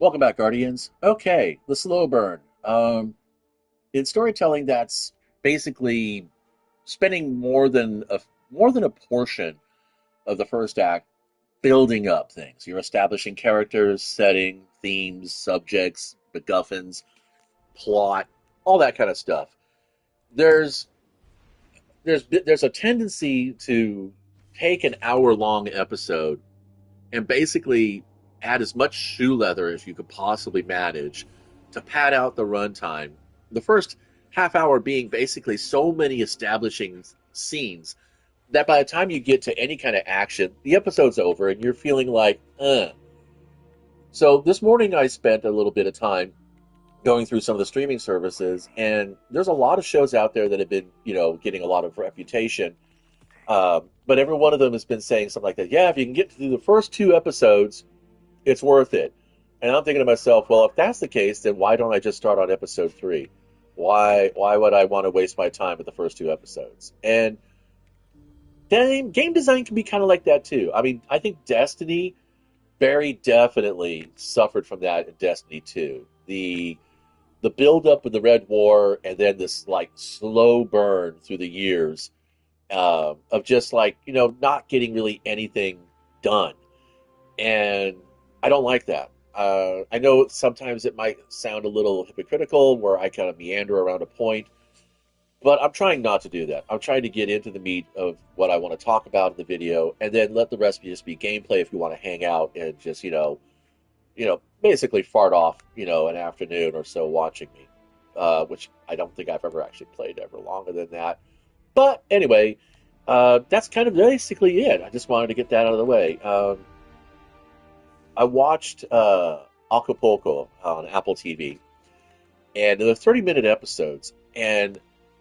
Welcome back, Guardians. Okay, the slow burn. In storytelling, that's basically spending more than a portion of the first act building up things. You're establishing characters, setting, themes, subjects, MacGuffins, plot, all that kind of stuff. There's there's a tendency to take an hour-long episode and basically add as much shoe leather as you could possibly manage to pad out the runtime. The first half hour being basically so many establishing scenes that by the time you get to any kind of action, the episode's over and you're feeling like, ugh. So this morning I spent a little bit of time going through some of the streaming services, and there's a lot of shows out there that have been, getting a lot of reputation. But every one of them has been saying something like that. Yeah, if you can get through the first two episodes, it's worth it. And I'm thinking to myself, well, if that's the case, then why don't I just start on episode three? Why would I want to waste my time with the first two episodes? And game design can be kind of like that too. I mean, I think Destiny very definitely suffered from that in Destiny 2. The build up of the Red War and then this like slow burn through the years of just like not getting really anything done, and I don't like that. I know sometimes it might sound a little hypocritical where I kind of meander around a point, but I'm trying not to do that. I'm trying to get into the meat of what I want to talk about in the video, and then let the rest just be gameplay if you want to hang out and just basically fart off an afternoon or so watching me, which I don't think I've ever actually played ever longer than that. But anyway, that's kind of basically it. I just wanted to get that out of the way. I watched Acapulco on Apple TV, and they're 30-minute episodes. And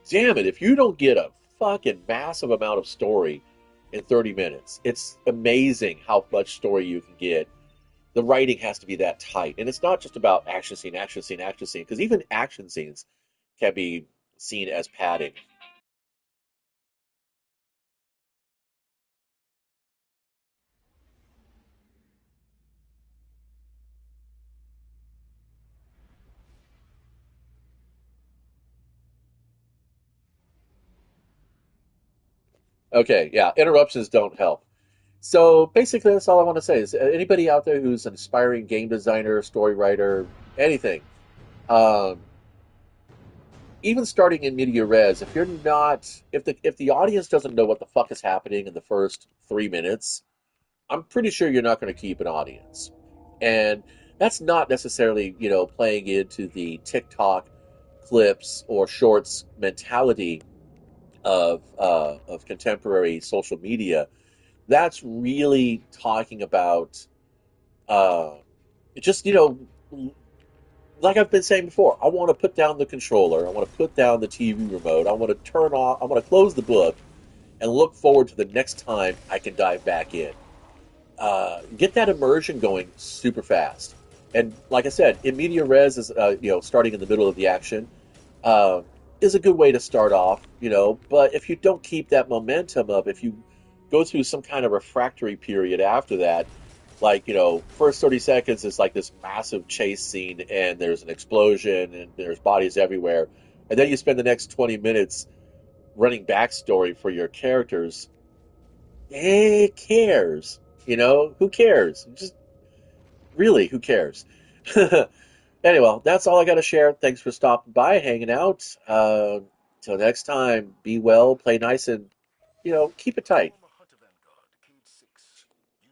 damn it, if you don't get a fucking massive amount of story in 30 minutes, it's amazing how much story you can get. The writing has to be that tight. And it's not just about action scene, action scene, action scene, because even action scenes can be seen as padding. Okay, yeah, interruptions don't help. So basically, that's all I want to say is anybody out there who's an aspiring game designer, story writer, anything, um, even starting in media res, if you're not, if the audience doesn't know what the fuck is happening in the first 3 minutes, I'm pretty sure you're not going to keep an audience. And that's not necessarily, playing into the TikTok clips or shorts mentality of contemporary social media. That's really talking about uh, just like I've been saying before. I want to put down the controller. I want to put down the TV remote. I want to turn off. I want to close the book and look forward to the next time I can dive back in. Get that immersion going super fast. And like I said, in media res is starting in the middle of the action uh, is a good way to start off. But if you don't keep that momentum up, if you go through some kind of refractory period after that, like first 30 seconds is like this massive chase scene and there's an explosion and there's bodies everywhere, and then you spend the next 20 minutes running backstory for your characters. Who cares? Who cares? Just really, who cares? Anyway, that's all I got to share. Thanks for stopping by, hanging out. Till next time, be well, play nice, and keep it tight.